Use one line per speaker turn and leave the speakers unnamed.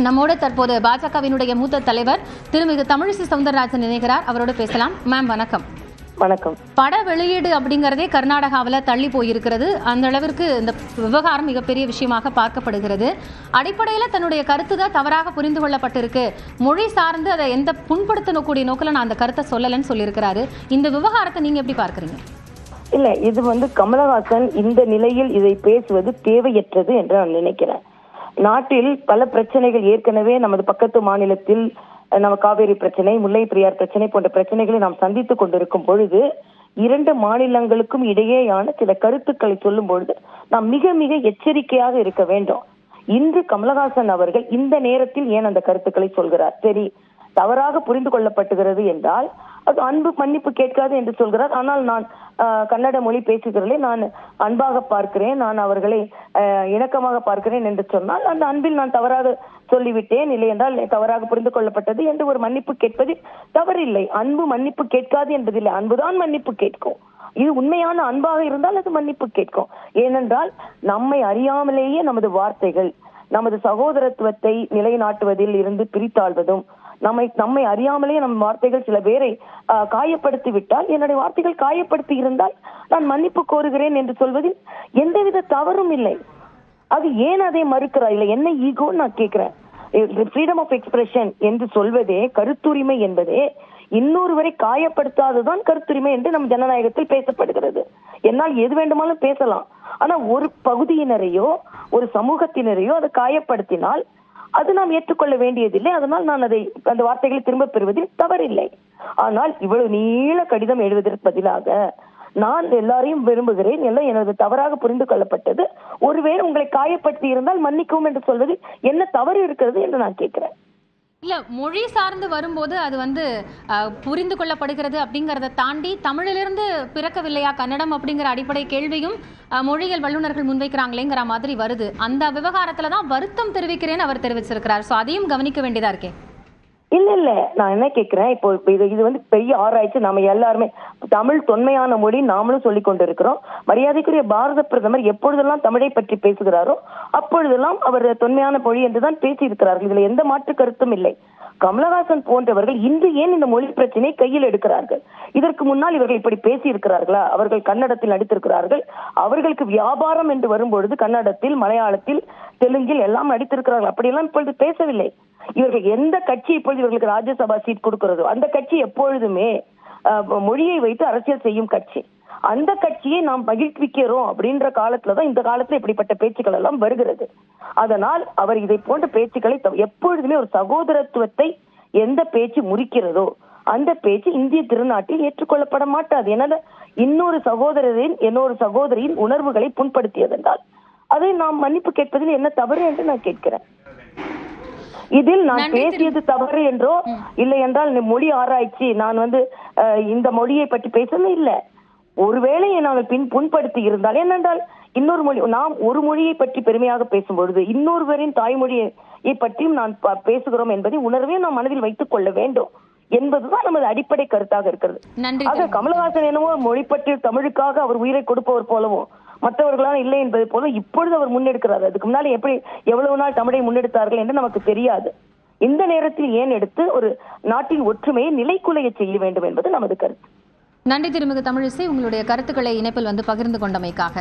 நம்மோட தற்போது பாஜகவினுடைய மூத்த தலைவர் திருமிகு தமிழிசை சவுந்தரராஜன் இணைகிறார். அவரோடு பேசலாம். மேம் வணக்கம்.
வணக்கம்.
பட வெளியீடு அப்படிங்கறதே கர்நாடகாவில் தள்ளி போயிருக்கிறது. அந்த அளவிற்கு இந்த விவகாரம் மிகப்பெரிய விஷயமாக பார்க்கப்படுகிறது. அடிப்படையில் தன்னுடைய கருத்து தான் தவறாக புரிந்து கொள்ளப்பட்டிருக்கு, மொழி சார்ந்து அதை எந்த புண்படுத்தக்கூடிய நோக்கில் நான் அந்த கருத்தை சொல்லலன்னு சொல்லியிருக்கிறாரு. இந்த விவகாரத்தை நீங்க எப்படி பார்க்கறீங்க?
இல்ல, இது கமலஹாசன் இந்த நிலையில் இதை பேசுவது தேவையற்றது என்று நான் நினைக்கிறேன். நாட்டில் பல பிரச்சனைகள் ஏற்கனவே நமது பக்கத்து மாநிலத்தில் நம்ம காவேரி பிரச்சனை, முல்லை பெரியார் பிரச்சனை போன்ற பிரச்சனைகளை நாம் சந்தித்துக் கொண்டிருக்கும் பொழுது இரண்டு மாநிலங்களுக்கும் இடையேயான சில கருத்துக்களை சொல்லும் பொழுது நாம் மிக மிக எச்சரிக்கையாக இருக்க வேண்டும். இன்று கமலஹாசன் அவர்கள் இந்த நேரத்தில் ஏன் அந்த கருத்துக்களை சொல்கிறார்? சரி, தவறாக புரிந்து கொள்ளப்பட்டுகிறது என்றால் அது அன்பு மன்னிப்பு கேட்காது என்று சொல்கிறார். ஆனால் நான் கன்னட மொழி பேசுகிறேன், நான் அன்பாக பார்க்கிறேன், நான் அவர்களை இணக்கமாக பார்க்கிறேன் என்று சொன்னால் அந்த அன்பில் நான் தவறாக சொல்லிவிட்டேன், இல்லை என்றால் தவறாக புரிந்து கொள்ளப்பட்டது என்று ஒரு மன்னிப்பு கேட்பது தவறில்லை. அன்பு மன்னிப்பு கேட்காது என்பதில்லை, அன்புதான் மன்னிப்பு கேட்கும். இது உண்மையான அன்பாக இருந்தால் அது மன்னிப்பு கேட்கும். ஏனென்றால் நம்மை அறியாமலேயே நமது வார்த்தைகள் நமது சகோதரத்துவத்தை நிலைநாட்டுவதில் இருந்து பிரித்தாழ்வதும், நம்மை அறியாமலே நம் வார்த்தைகள் சில பேரை காயப்படுத்தி விட்டால், என்னுடைய வார்த்தைகள் காயப்படுத்தி இருந்தால் நான் மன்னிப்பு கோருகிறேன் என்று சொல்வதில் எந்தவித தவறும் இல்லை. அது ஏன் அதை மறுக்கிறார்? இல்லை, என்ன ஈகோன்னு நான் கேட்கிறேன். ஃப்ரீடம் ஆஃப் எக்ஸ்பிரஷன் என்று சொல்வதே, கருத்துரிமை என்பதே இன்னொருவரை காயப்படுத்தாததான் கருத்துரிமை என்று நம் ஜனநாயகத்தில் பேசப்படுகிறது. என்னால் எது வேண்டுமானாலும் பேசலாம். ஆனா ஒரு பகுதியினரையோ ஒரு சமூகத்தினரையோ அதை காயப்படுத்தினால் அது நாம் ஏற்றுக்கொள்ள வேண்டியதில்லை. அதனால் நான் அந்த வார்த்தைகளை திரும்ப பெறுவதில் தவறில்லை. ஆனால் இவ்வளவு நீள கடிதம் எழுதுவதற்கு பதிலாக நான் எல்லாரையும் விரும்புகிறேன், எல்லாம் எனது தவறாக புரிந்து கொள்ளப்பட்டது, ஒருவேளை உங்களை காயப்படுத்தி இருந்தால் மன்னிக்கவும் என்று சொல்வதில் என்ன தவறு இருக்கிறது என்று நான் கேட்கிறேன்.
இல்ல, மொழி சார்ந்து வரும்போது அது புரிந்து கொள்ளப்படுகிறது அப்படிங்கறத தாண்டி தமிழிலிருந்து பிறக்கவில்லையா கன்னடம் அப்படிங்கிற அடிப்படை கேள்வியும் மொழியியல் வல்லுநர்கள் முன்வைக்கிறாங்களேங்கிற மாதிரி வருது. அந்த விவகாரத்துலதான் வருத்தம் தெரிவிக்கிறேன்னு அவர் தெரிவிச்சிருக்கிறார். சோ அதையும் கவனிக்க வேண்டியதா இருக்கே.
இல்ல, நான் என்ன கேட்கிறேன், இப்போ இது பெரிய ஆராய்ச்சி. நாம எல்லாருமே தமிழ் தொன்மையான மொழி நாமளும் சொல்லிக் கொண்டிருக்கிறோம். மரியாதைக்குரிய பாரத பிரதமர் எப்பொழுதெல்லாம் தமிழை பற்றி பேசுகிறாரோ அப்பொழுதெல்லாம் அவர் தொன்மையான மொழி என்றுதான் பேசி இருக்கிறார்கள். இதுல எந்த மாற்று கருத்தும் இல்லை. கமலஹாசன் போன்றவர்கள் இன்று ஏன் இந்த மொழி பிரச்சனையை கையில் எடுக்கிறார்கள்? இதற்கு முன்னால் இவர்கள் இப்படி பேசி இருக்கிறார்களா? அவர்கள் கன்னடத்தில் நடித்திருக்கிறார்கள். அவர்களுக்கு வியாபாரம் என்று வரும்பொழுது கன்னடத்தில், மலையாளத்தில், தெலுங்கில் எல்லாம் நடித்திருக்கிறார்கள். அப்படியெல்லாம் இப்பொழுது பேசவில்லை. இவர்கள் எந்த கட்சி இப்பொழுது இவர்களுக்கு ராஜ்யசபா சீட் கொடுக்கிறதோ அந்த கட்சி எப்பொழுதுமே மொழியை வைத்து அரசியல் செய்யும் கட்சி. அந்த கட்சியை நாம் மகிழ்விக்கிறோம் அப்படின்ற காலத்துலதான் இந்த காலத்துல இப்படிப்பட்ட பேச்சுக்கள் எல்லாம் வருகிறது. அதனால் அவர் இதை போன்ற பேச்சுக்களை எப்பொழுதுமே ஒரு சகோதரத்துவத்தை எந்த பேச்சு முறிக்கிறதோ அந்த பேச்சு இந்திய திருநாட்டில் ஏற்றுக்கொள்ளப்பட மாட்டாது. என இன்னொரு சகோதரியின் உணர்வுகளை புண்படுத்தியதென்றால் அதை நாம் மன்னிப்பு கேட்பதில் என்ன தவறு என்று நான் கேட்கிறேன். இதில் நான் பேசியது தவறு என்றோ இல்லை என்றால் மொழி ஆராய்ச்சி நான் இந்த மொழியை பற்றி பேசவே இல்லை. ஒருவேளை நாங்கள் புண்படுத்தி இருந்தால், ஏனென்றால் இன்னொரு மொழி, நாம் ஒரு மொழியை பற்றி பெருமையாக பேசும் பொழுது இன்னொருவரின் தாய்மொழியை பற்றியும் நான் பேசுகிறோம் என்பதை உணர்வே நாம் மனதில் வைத்துக் கொள்ள வேண்டும் என்பதுதான் நமது அடிப்படை கருத்தாக இருக்கிறது. ஆக கமலஹாசன் என்னவோ மொழி பற்றி தமிழுக்காக அவர் உயிரை கொடுப்பவர் போலவோ மற்றவர்களால் இல்லை என்பது போல இப்பொழுது அவர் முன்னெடுக்கிறார். அதுக்கு முன்னாடி எவ்வளவு நாள் தமிழை முன்னெடுத்தார்கள் என்று நமக்கு தெரியாது. இந்த நேரத்தில் ஏன் எடுத்து ஒரு நாட்டின் ஒற்றுமையை நிலைக்குலைய செய்ய வேண்டும் என்பது நமது கருத்து.
நன்றி திருமிகு தமிழிசை, உங்களுடைய கருத்துக்களை இணைப்பில் பகிர்ந்து கொண்டமைக்காக.